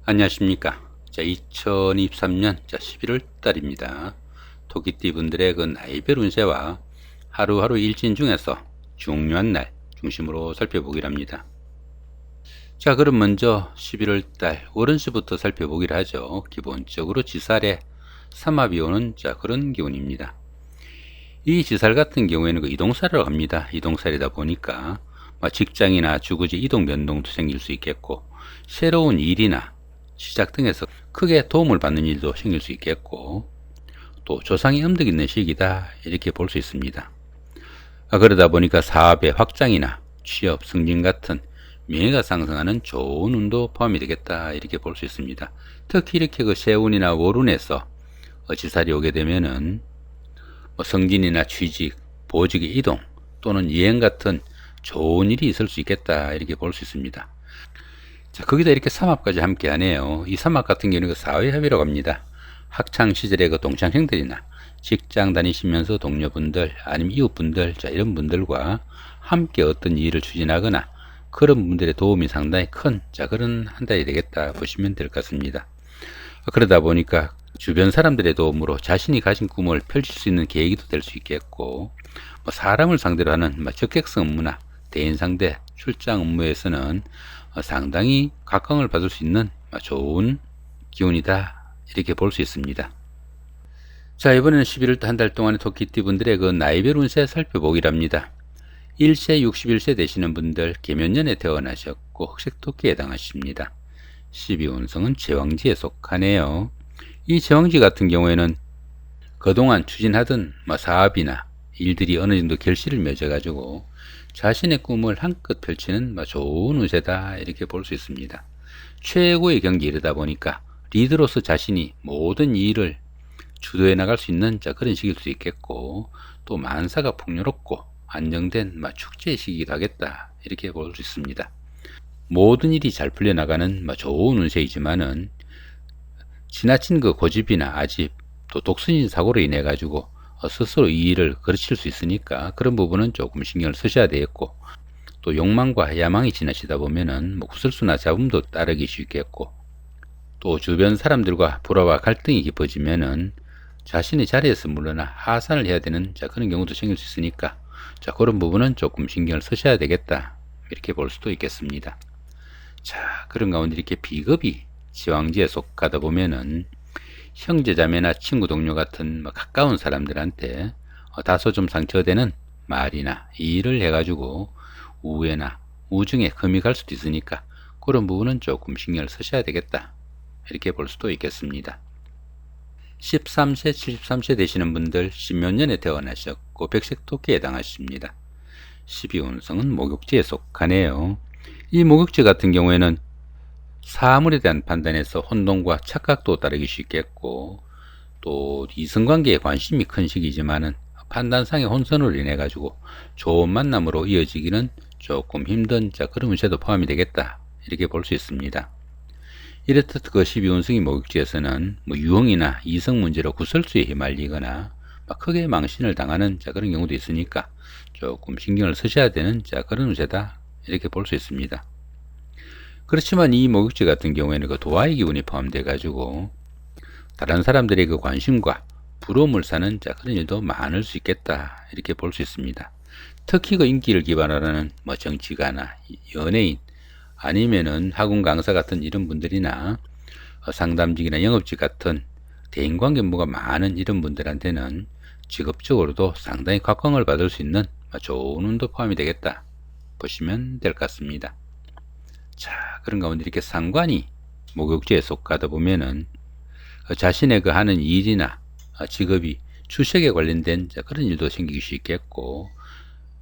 안녕하십니까. 2023년 11월 달입니다. 토끼띠 분들의 그 나이별 운세와 하루하루 일진 중에서 중요한 날 중심으로 살펴보기로 합니다. 자, 그럼 먼저 11월 달 월운세부터 살펴보기로 하죠. 기본적으로 지살에 삼합이 오는 그런 기운입니다. 이 지살 같은 경우에는 그 이동살이라고 합니다. 이동살이다 보니까 직장이나 주거지 이동 변동도 생길 수 있겠고, 새로운 일이나 시작 등에서 크게 도움을 받는 일도 생길 수 있겠고, 또 조상이 음득 있는 시기다 이렇게 볼 수 있습니다. 그러다 보니까 사업의 확장이나 취업 승진 같은 명예가 상승하는 좋은 운도 포함이 되겠다 이렇게 볼 수 있습니다. 특히 이렇게 그 세운이나 월운에서 지살이 오게 되면은 승진이나 취직, 보직의 이동 또는 여행 같은 좋은 일이 있을 수 있겠다 이렇게 볼 수 있습니다. 자, 거기다 이렇게 삼합까지 함께 하네요. 이 삼합 같은 경우는 사회협의라고 합니다. 학창 시절의 그 동창생들이나 직장 다니시면서 동료분들 아니면 이웃분들 이런 분들과 함께 어떤 일을 추진하거나 그런 분들의 도움이 상당히 큰 그런 한 달이 되겠다 보시면 될 것 같습니다. 그러다 보니까 주변 사람들의 도움으로 자신이 가진 꿈을 펼칠 수 있는 계기도 될 수 있겠고, 사람을 상대로 하는 적객성 업무나 대인 상대 출장 업무에서는 상당히 각광을 받을 수 있는 좋은 기운이다 이렇게 볼 수 있습니다. 자, 이번에는 11월 한 달 동안의 토끼띠 분들의 그 나이별 운세 살펴보기로 합니다. 1세 61세 되시는 분들 계면년에 태어나셨고 흑색토끼에 해당하십니다. 12운성은 제왕지에 속하네요. 이 제왕지 같은 경우에는 그동안 추진하던 사업이나 일들이 어느 정도 결실을 맺어 가지고 자신의 꿈을 한껏 펼치는 좋은 운세다 이렇게 볼 수 있습니다. 최고의 경지에 이르다 보니까 리더로서 자신이 모든 일을 주도해 나갈 수 있는 그런 시기일 수 있겠고, 또 만사가 풍요롭고 안정된 축제의 시기이기도 하겠다 이렇게 볼 수 있습니다. 모든 일이 잘 풀려나가는 좋은 운세이지만은 지나친 그 고집이나 아집 또 독선인 사고로 인해 가지고 스스로 이 일을 그르칠 수 있으니까 그런 부분은 조금 신경을 쓰셔야 되겠고, 또 욕망과 야망이 지나치다 보면은 구설수나 잡음도 따르기 쉽겠고, 또 주변 사람들과 불화와 갈등이 깊어지면은 자신의 자리에서 물러나 하산을 해야 되는 그런 경우도 생길 수 있으니까 그런 부분은 조금 신경을 쓰셔야 되겠다 이렇게 볼 수도 있겠습니다. 자, 그런 가운데 이렇게 비겁이 지왕지에 속하다 보면은 형제자매나 친구 동료 같은 가까운 사람들한테 다소 좀 상처되는 말이나 일을 해가지고 우애나 우정에 금이 갈 수도 있으니까 그런 부분은 조금 신경을 쓰셔야 되겠다 이렇게 볼 수도 있겠습니다. 13세 73세 되시는 분들 신묘년에 태어나셨고 백색토끼에 해당하십니다. 12운성은 목욕지에 속하네요. 이 목욕지 같은 경우에는 사물에 대한 판단에서 혼동과 착각도 따르기 쉽겠고, 또 이성관계에 관심이 큰 시기지만은 판단상의 혼선으로 인해 가지고 좋은 만남으로 이어지기는 조금 힘든 그런 운세도 포함이 되겠다 이렇게 볼 수 있습니다. 이렇듯 그 12운성이 목욕지에서는 유흥이나 이성 문제로 구설수에 휘말리거나 크게 망신을 당하는 그런 경우도 있으니까 조금 신경을 쓰셔야 되는 그런 운세다 이렇게 볼 수 있습니다. 그렇지만 이 목욕지 같은 경우에는 그 도화의 기운이 포함되어 가지고 다른 사람들의 그 관심과 부러움을 사는 그런 일도 많을 수 있겠다 이렇게 볼 수 있습니다. 특히 그 인기를 기반으로 하는 정치가나 연예인 아니면은 학원 강사 같은 이런 분들이나 상담직이나 영업직 같은 대인관계 업무가 많은 이런 분들한테는 직업적으로도 상당히 각광을 받을 수 있는 좋은 운도 포함이 되겠다 보시면 될 것 같습니다. 자, 그런 가운데 이렇게 상관이 목욕지에 속하다 보면은 자신의 그 하는 일이나 직업이 주식에 관련된 그런 일도 생기기 쉽겠고,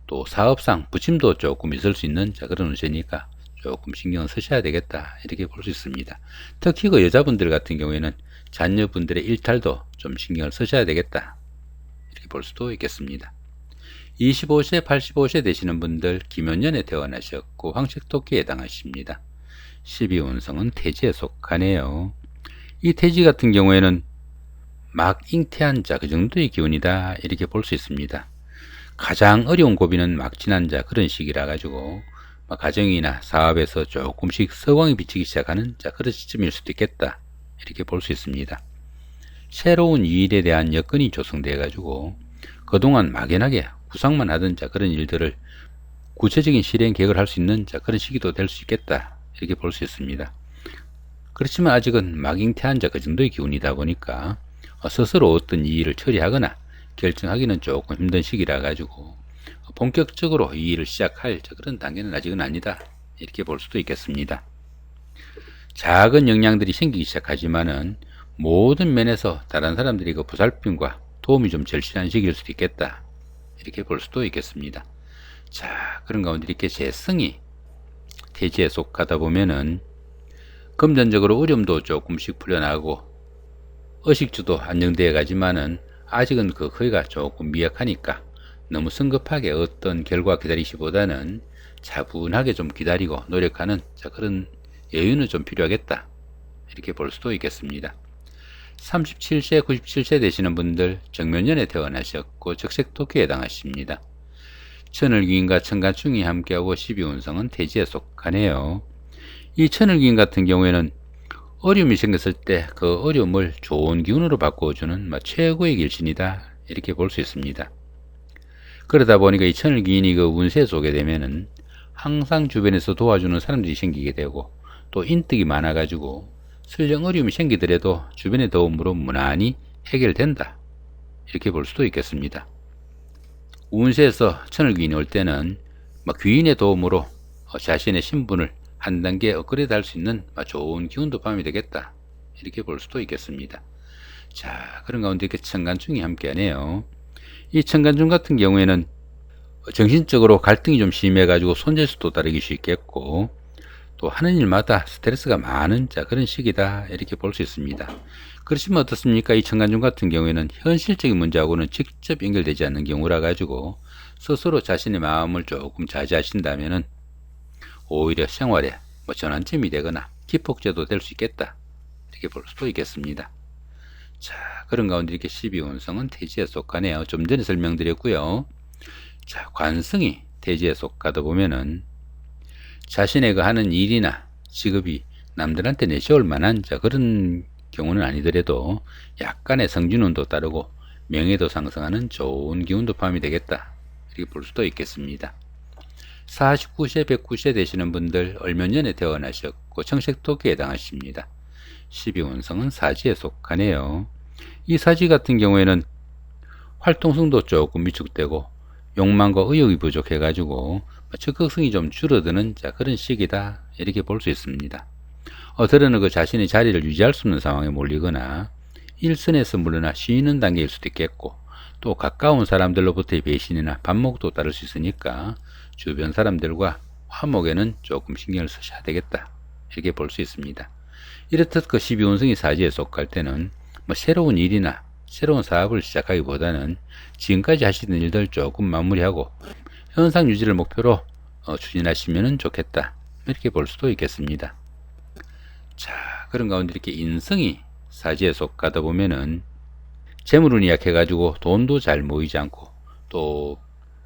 또 사업상 부침도 조금 있을 수 있는 그런 운세니까 조금 신경을 쓰셔야 되겠다 이렇게 볼 수 있습니다. 특히 그 여자분들 같은 경우에는 자녀분들의 일탈도 좀 신경을 쓰셔야 되겠다 이렇게 볼 수도 있겠습니다. 25세 85세 되시는 분들 기묘년에 태어나셨고 황색토끼에 해당하십니다. 12운성은 태지에 속하네요. 이 태지 같은 경우에는 막 잉태한 그 정도의 기운이다 이렇게 볼 수 있습니다. 가장 어려운 고비는 막 지난 그런 시기라 가지고 가정이나 사업에서 조금씩 서광이 비치기 시작하는 그런 시점일 수도 있겠다, 이렇게 볼 수 있습니다. 새로운 일에 대한 여건이 조성돼 가지고 그동안 막연하게 구상만 하던 그런 일들을 구체적인 실행 계획을 할 수 있는 그런 시기도 될 수 있겠다, 이렇게 볼 수 있습니다. 그렇지만 아직은 막잉태한 그 정도의 기운이다 보니까 스스로 어떤 이 일을 처리하거나 결정하기는 조금 힘든 시기라 가지고 본격적으로 이 일을 시작할 그런 단계는 아직은 아니다, 이렇게 볼 수도 있겠습니다. 작은 영향들이 생기기 시작하지만은 모든 면에서 다른 사람들이 그 보살핌과 도움이 좀 절실한 시기일 수도 있겠다, 이렇게 볼 수도 있겠습니다. 자, 그런 가운데 이렇게 재성이 태지에 속하다 보면은 금전적으로 어려움도 조금씩 풀려나고 의식주도 안정되어 가지만은 아직은 그 거기가 조금 미약하니까 너무 성급하게 어떤 결과 기다리시보다는 차분하게 좀 기다리고 노력하는 그런 여유는 좀 필요하겠다, 이렇게 볼 수도 있겠습니다. 37세, 97세 되시는 분들 정묘년에 태어나셨고 적색토끼에 해당하십니다. 천을귀인과 천간충이 함께하고 12운성은 태지에 속하네요. 이 천을귀인 같은 경우에는 어려움이 생겼을 때 그 어려움을 좋은 기운으로 바꿔주는 최고의 길신이다, 이렇게 볼 수 있습니다. 그러다 보니까 이 천을귀인이 그 운세에 쏘게 되면은 항상 주변에서 도와주는 사람들이 생기게 되고 또 인덕이 많아 가지고 설령 어려움이 생기더라도 주변의 도움으로 무난히 해결된다, 이렇게 볼 수도 있겠습니다. 운세에서 천을귀인이 올 때는 귀인의 도움으로 자신의 신분을 한 단계 업그레이드 할 수 있는 좋은 기운도 포함이 되겠다, 이렇게 볼 수도 있겠습니다. 자, 그런 가운데 이렇게 천간충이 함께 하네요. 이 천간충 같은 경우에는 정신적으로 갈등이 좀 심해 가지고 손재수도 따르기 쉽겠고 또 하는 일마다 스트레스가 많은 그런 시기다, 이렇게 볼 수 있습니다. 그렇지만 어떻습니까? 이 천간중 같은 경우에는 현실적인 문제하고는 직접 연결되지 않는 경우라 가지고 스스로 자신의 마음을 조금 자제하신다면은 오히려 생활에 전환점이 되거나 기폭제도 될 수 있겠다, 이렇게 볼 수도 있겠습니다. 자, 그런 가운데 이렇게 12운성은 태지에 속하네요. 좀 전에 설명드렸고요. 자, 관성이 태지에 속하다 보면은 자신의 그 하는 일이나 직업이 남들한테 내세울 만한 그런 경우는 아니더라도 약간의 성진운도 따르고 명예도 상승하는 좋은 기운도 포함이 되겠다, 이렇게 볼 수도 있겠습니다. 49세, 109세 되시는 분들 을묘년에 태어나셨고 청색토끼에 해당하십니다. 12운성은 사지에 속하네요. 이 사지 같은 경우에는 활동성도 조금 위축되고 욕망과 의욕이 부족해 가지고 적극성이 좀 줄어드는 그런 시기다, 이렇게 볼 수 있습니다. 어떨때는 그 자신의 자리를 유지할 수 없는 상황에 몰리거나 일선에서 물러나 쉬는 단계일 수도 있겠고 또 가까운 사람들로부터의 배신이나 반목도 따를 수 있으니까 주변 사람들과 화목에는 조금 신경을 쓰셔야 되겠다, 이렇게 볼 수 있습니다. 이렇듯 그 12운성이 사지에 속할 때는 새로운 일이나 새로운 사업을 시작하기보다는 지금까지 하시던 일들 조금 마무리하고 현상 유지를 목표로 추진하시면 좋겠다, 이렇게 볼 수도 있겠습니다. 자, 그런 가운데 이렇게 인성이 사지에 속하다 보면은 재물운이 약해 가지고 돈도 잘 모이지 않고 또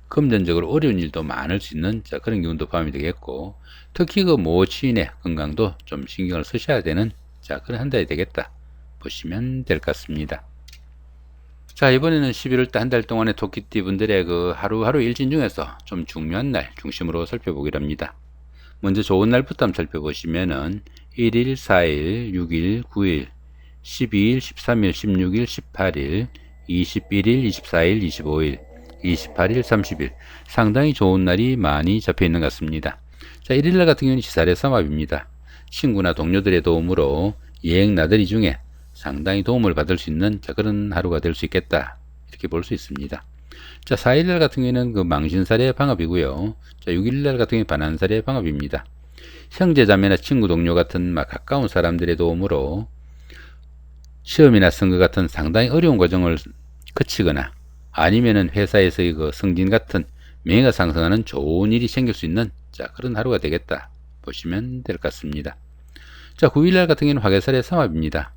금전적으로 어려운 일도 많을 수 있는 그런 기운도 포함이 되겠고 특히 그 모친의 건강도 좀 신경을 쓰셔야 되는 그런 한 달이 되겠다 보시면 될 것 같습니다. 자, 이번에는 11월 달 한 달 동안의 토끼띠 분들의 그 하루하루 일진 중에서 좀 중요한 날 중심으로 살펴보기로 합니다. 먼저 좋은 날부터 한번 살펴보시면은 1일, 4일, 6일, 9일, 12일, 13일, 16일, 18일, 21일, 24일, 25일, 28일, 30일 상당히 좋은 날이 많이 잡혀 있는 것 같습니다. 자, 1일날 같은 경우는 시살의 삼합입니다. 친구나 동료들의 도움으로 여행 나들이 중에 상당히 도움을 받을 수 있는 그런 하루가 될 수 있겠다, 이렇게 볼 수 있습니다. 자, 4일날 같은 경우에는 그 망신살의 방합이고요. 자, 6일날 같은 경우는 반환살의 방합입니다. 형제자매나 친구 동료 같은 가까운 사람들의 도움으로 시험이나 선거 같은 상당히 어려운 과정을 거치거나 아니면은 회사에서의 그 승진 같은 명예가 상승하는 좋은 일이 생길 수 있는 그런 하루가 되겠다 보시면 될 것 같습니다. 자, 9일날 같은 경우는 화개살의 삼합입니다.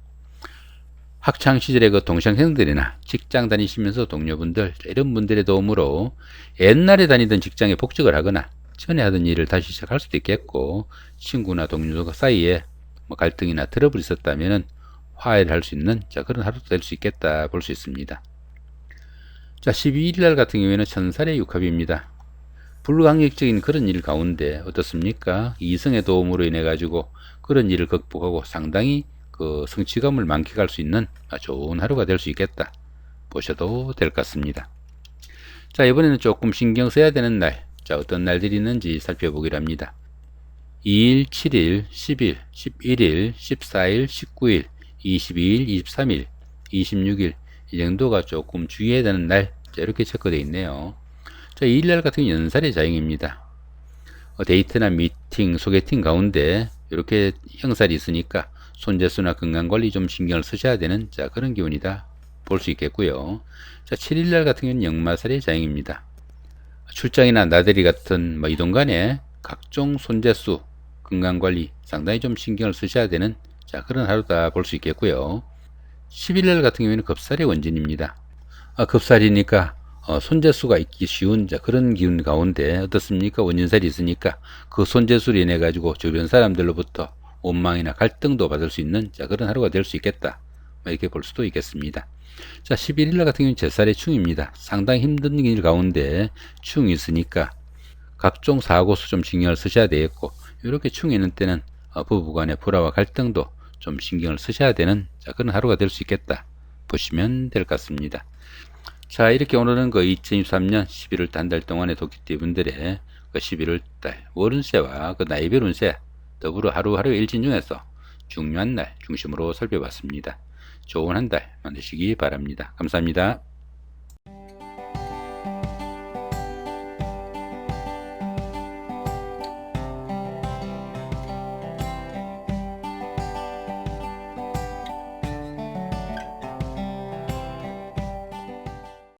학창 시절의 그 동창생들이나 직장 다니시면서 동료분들 이런 분들의 도움으로 옛날에 다니던 직장에 복직을 하거나 전에 하던 일을 다시 시작할 수도 있겠고, 친구나 동료 사이에 뭐 갈등이나 트러블이 있었다면은 화해를 할 수 있는 그런 하루도 될 수 있겠다 볼 수 있습니다. 자, 12일 날 같은 경우에는 천살의 육합입니다. 불가항력적인 그런 일 가운데 어떻습니까? 이성의 도움으로 인해 가지고 그런 일을 극복하고 상당히 그 성취감을 만끽할 수 있는 좋은 하루가 될 수 있겠다 보셔도 될 것 같습니다. 자, 이번에는 조금 신경 써야 되는 날, 자, 어떤 날들이 있는지 살펴보기로 합니다. 2일, 7일, 10일, 11일, 14일, 19일, 22일, 23일, 26일 이 정도가 조금 주의해야 되는 날, 자, 이렇게 체크되어 있네요. 자, 2일날 같은 경우는 연살의 자행입니다. 데이트나 미팅, 소개팅 가운데 이렇게 형살이 있으니까 손재수나 건강관리 좀 신경을 쓰셔야 되는 그런 기운이다 볼 수 있겠고요. 자, 7일날 같은 경우는 역마살의 자행입니다. 출장이나 나들이 같은 이동 간에 각종 손재수, 건강관리 상당히 좀 신경을 쓰셔야 되는 그런 하루다 볼 수 있겠고요. 10일날 같은 경우에는 겁살의 원진입니다. 겁살이니까 손재수가 있기 쉬운 그런 기운 가운데 어떻습니까? 원진살이 있으니까 그 손재수로 인해 가지고 주변 사람들로부터 원망이나 갈등도 받을 수 있는 그런 하루가 될 수 있겠다 이렇게 볼 수도 있겠습니다. 자, 11일날 같은 경우는 제살의 충입니다. 상당히 힘든 일 가운데 충이 있으니까 각종 사고수 좀 신경을 쓰셔야 되겠고, 이렇게 충이 있는 때는 부부 간의 불화와 갈등도 좀 신경을 쓰셔야 되는 그런 하루가 될 수 있겠다 보시면 될 것 같습니다. 자, 이렇게 오늘은 그 2023년 11월 한 달 동안의 도끼띠 분들의 그 11월 달 월운세와 그 나이별 운세 더불어 하루하루 일진 중에서 중요한 날 중심으로 살펴봤습니다. 좋은 한 달 만드시기 바랍니다. 감사합니다.